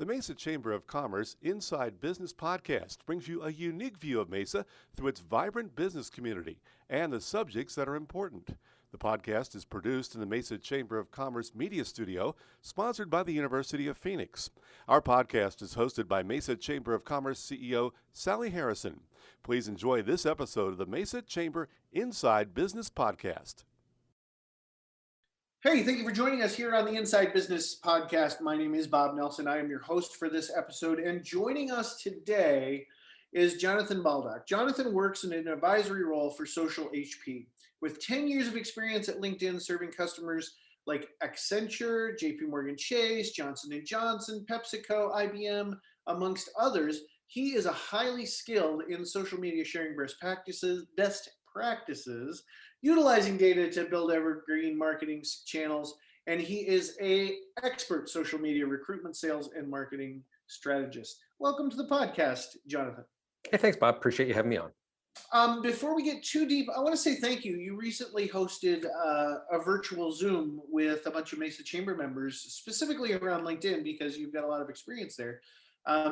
The Mesa Chamber of Commerce Inside Business Podcast brings you a unique view of Mesa through its vibrant business community and the subjects that are important. The podcast is produced in the Mesa Chamber of Commerce Media Studio, sponsored by the University of Phoenix. Our podcast is hosted by Mesa Chamber of Commerce CEO Sally Harrison. Please enjoy this episode of the Mesa Chamber Inside Business Podcast. Hey, thank you for joining us here on the Inside Business Podcast. My name is Bob Nelson. I am your host for this episode, and joining us today is Jonathan Baldock. Jonathan works in an advisory role for Social HP. With 10 years of experience at LinkedIn serving customers like Accenture, JP Morgan Chase, Johnson & Johnson, PepsiCo, IBM, amongst others, he is a highly skilled in social media sharing best practices, utilizing data to build evergreen marketing channels, and he is an expert social media recruitment, sales, and marketing strategist. Welcome to the podcast, Jonathan. Hey, thanks, Bob. Appreciate you having me on. Before we get too deep, I want to say thank you. You recently hosted a virtual Zoom with a bunch of Mesa Chamber members, specifically around LinkedIn, because you've got a lot of experience there.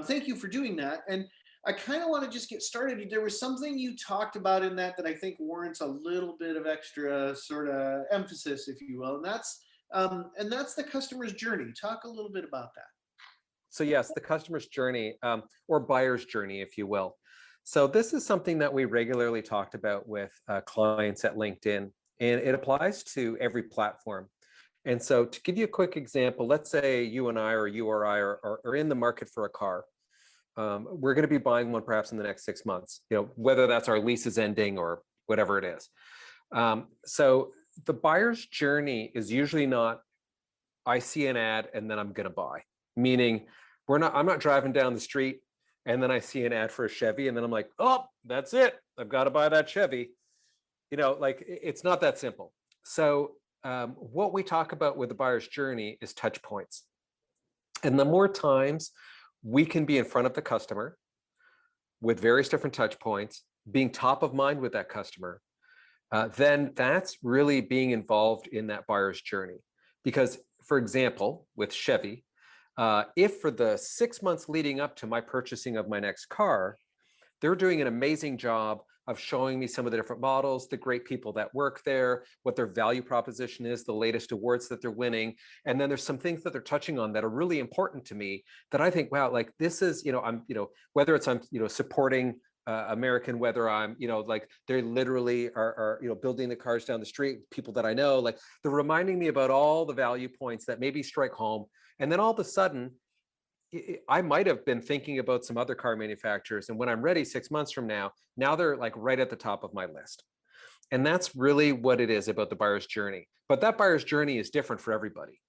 Thank you for doing that. And I kind of want to just get started. There was something you talked about in that I think warrants a little bit of extra sort of emphasis, if you will, and that's the customer's journey. Talk a little bit about that. So yes, the customer's journey, or buyer's journey, if you will. So this is something that we regularly talked about with clients at LinkedIn, and it applies to every platform. And so to give you a quick example, let's say you and I, or you or I, are in the market for a car. We're going to be buying one perhaps in the next 6 months, whether that's our lease is ending or whatever it is. So the buyer's journey is usually not, I see an ad and then I'm going to buy. Meaning I'm not driving down the street and then I see an ad for a Chevy and then I'm like, oh, that's it. I've got to buy that Chevy. It's not that simple. So what we talk about with the buyer's journey is touch points. And the more times we can be in front of the customer with various different touch points, being top of mind with that customer, then that's really being involved in that buyer's journey. Because, for example, with Chevy, if for the 6 months leading up to my purchasing of my next car, they're doing an amazing job of showing me some of the different models, the great people that work there, what their value proposition is, the latest awards that they're winning. And then there's some things that they're touching on that are really important to me that I think, wow, like this is, whether it's I'm supporting American, whether I'm, they literally are building the cars down the street, people that I know, like they're reminding me about all the value points that maybe strike home. And then all of a sudden, I might have been thinking about some other car manufacturers. And when I'm ready 6 months from now they're like right at the top of my list. And that's really what it is about the buyer's journey. But that buyer's journey is different for everybody.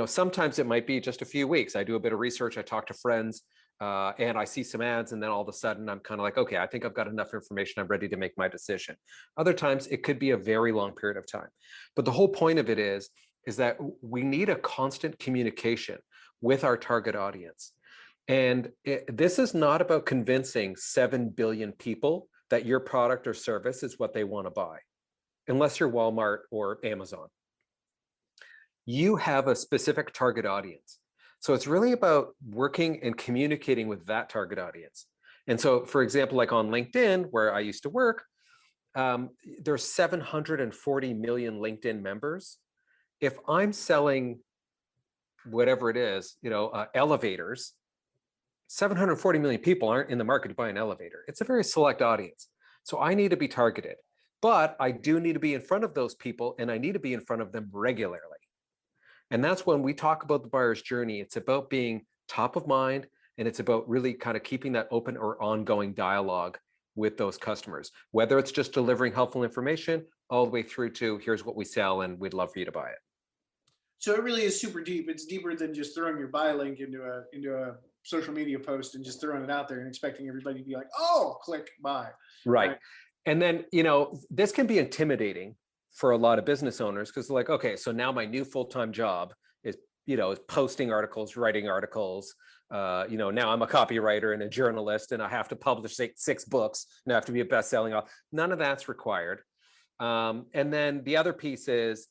Sometimes it might be just a few weeks. I do a bit of research, I talk to friends, and I see some ads, and then all of a sudden I'm kind of like, okay, I think I've got enough information. I'm ready to make my decision. Other times it could be a very long period of time. But the whole point of it is that we need a constant communication with our target audience. And this is not about convincing 7 billion people that your product or service is what they want to buy, unless you're Walmart or Amazon. You have a specific target audience. So it's really about working and communicating with that target audience. And so, for example, like on LinkedIn, where I used to work, there's 740 million LinkedIn members. If I'm selling whatever it is, elevators, 740 million people aren't in the market to buy an elevator. It's a very select audience. So I need to be targeted, but I do need to be in front of those people, and I need to be in front of them regularly. And that's when we talk about the buyer's journey. It's about being top of mind, and it's about really kind of keeping that open or ongoing dialogue with those customers, whether it's just delivering helpful information all the way through to here's what we sell and we'd love for you to buy it. So it really is super deep. It's deeper than just throwing your buy link into a social media post and just throwing it out there and expecting everybody to be like, oh, click buy. Right. And then, this can be intimidating for a lot of business owners because they're like, okay, so now my new full-time job is posting articles, writing articles. Now I'm a copywriter and a journalist and I have to publish 6 books and I have to be a best-selling author. None of that's required. And then the other piece is,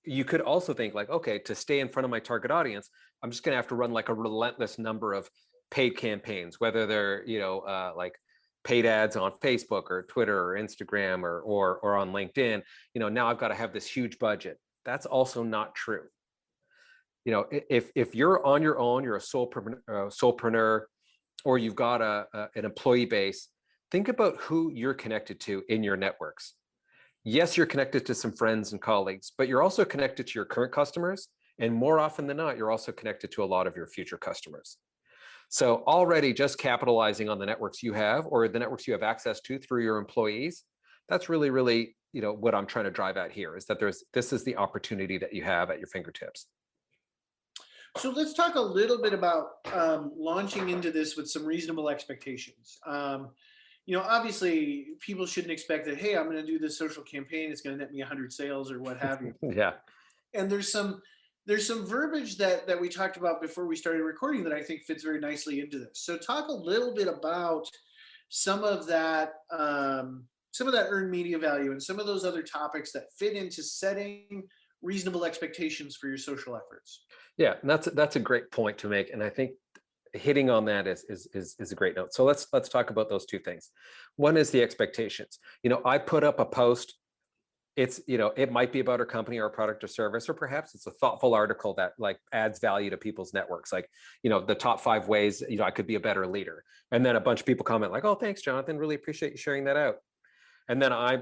you could also think like, okay, to stay in front of my target audience, I'm just going to have to run like a relentless number of paid campaigns, whether they're, like paid ads on Facebook or Twitter or Instagram or on LinkedIn. Now I've got to have this huge budget. That's also not true. If you're on your own, you're a solopreneur, or you've got an employee base, think about who you're connected to in your networks. Yes, you're connected to some friends and colleagues, but you're also connected to your current customers. And more often than not, you're also connected to a lot of your future customers. So already just capitalizing on the networks you have or the networks you have access to through your employees, that's really, really, what I'm trying to drive at here is that this is the opportunity that you have at your fingertips. So let's talk a little bit about launching into this with some reasonable expectations. Obviously people shouldn't expect that, hey, I'm going to do this social campaign, it's going to net me 100 sales or what have you. Yeah. And there's some verbiage that we talked about before we started recording that I think fits very nicely into this. So talk a little bit about some of that earned media value and some of those other topics that fit into setting reasonable expectations for your social efforts. Yeah, and that's a great point to make, and I think hitting on that is a great note. So let's talk about those two things. One is the expectations. I put up a post. It's, it might be about our company or a product or service, or perhaps it's a thoughtful article that like adds value to people's networks. Like, the top 5 ways, I could be a better leader. And then a bunch of people comment like, oh, thanks, Jonathan. Really appreciate you sharing that out. And then I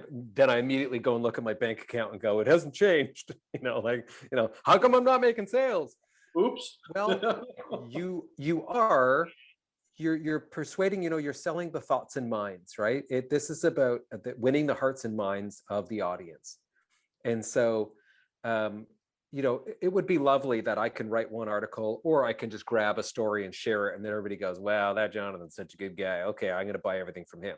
immediately go and look at my bank account and go, it hasn't changed. How come I'm not making sales? Oops. Well, you're persuading, you're selling the thoughts and minds, right? This is about winning the hearts and minds of the audience. And so, it would be lovely that I can write one article, or I can just grab a story and share it. And then everybody goes, wow, that Jonathan's such a good guy. Okay, I'm going to buy everything from him.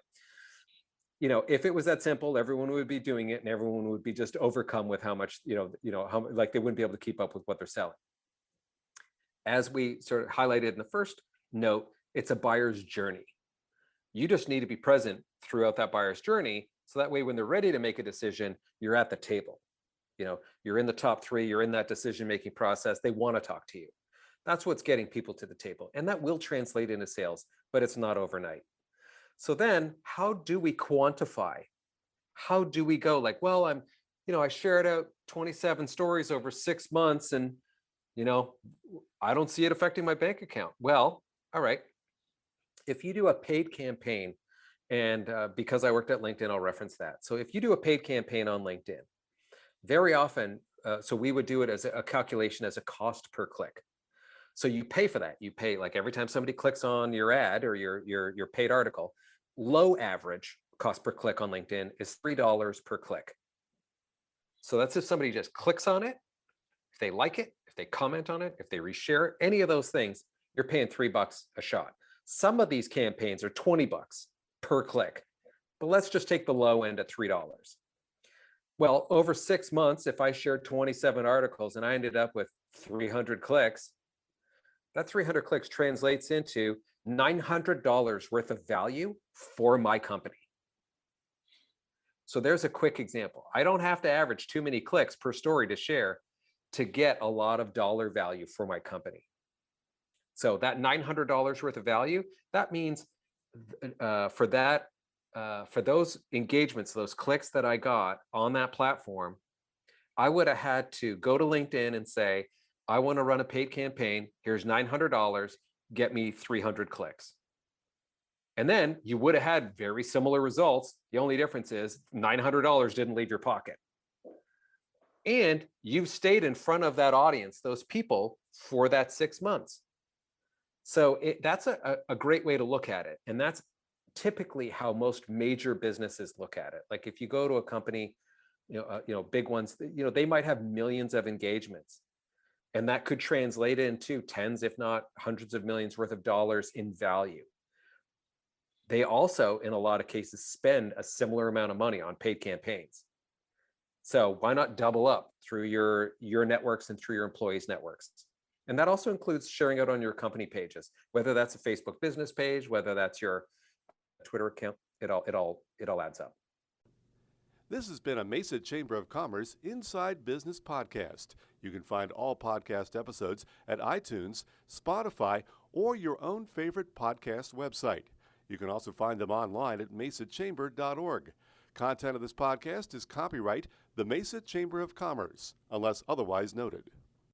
If it was that simple, everyone would be doing it and everyone would be just overcome with how much, how like they wouldn't be able to keep up with what they're selling. As we sort of highlighted in the first note, it's a buyer's journey. You just need to be present throughout that buyer's journey. So that way, when they're ready to make a decision, you're at the table. You're in the top 3, you're in that decision-making process. They want to talk to you. That's what's getting people to the table. And that will translate into sales, but it's not overnight. So then how do we quantify? How do we go like, well, I shared out 27 stories over 6 months and, I don't see it affecting my bank account. Well, all right. If you do a paid campaign, and because I worked at LinkedIn, I'll reference that. So if you do a paid campaign on LinkedIn, very often, so we would do it as a calculation as a cost per click. So you pay for that. You pay like every time somebody clicks on your ad or your paid article. Low average cost per click on LinkedIn is $3 per click. So that's if somebody just clicks on it, if they like it, if they comment on it, if they reshare it, any of those things, you're paying $3 a shot. Some of these campaigns are $20 per click, but let's just take the low end at $3. Well, over 6 months, if I shared 27 articles and I ended up with 300 clicks, that 300 clicks translates into $900 worth of value for my company. So there's a quick example. I don't have to average too many clicks per story to share to get a lot of dollar value for my company. So that $900 worth of value, that means for those engagements, those clicks that I got on that platform, I would have had to go to LinkedIn and say, I want to run a paid campaign. Here's $900. Get me 300 clicks. And then you would have had very similar results. The only difference is $900 didn't leave your pocket. And you've stayed in front of that audience, those people, for that 6 months. So that's a great way to look at it. And that's typically how most major businesses look at it. Like if you go to a company, big ones, they might have millions of engagements. And that could translate into tens, if not hundreds of millions worth of dollars in value. They also, in a lot of cases, spend a similar amount of money on paid campaigns. So why not double up through your networks and through your employees' networks? And that also includes sharing out on your company pages, whether that's a Facebook business page, whether that's your Twitter account, it all adds up. This has been a Mesa Chamber of Commerce Inside Business podcast. You can find all podcast episodes at iTunes, Spotify, or your own favorite podcast website. You can also find them online at mesachamber.org. Content of this podcast is copyright the Mesa Chamber of Commerce, unless otherwise noted.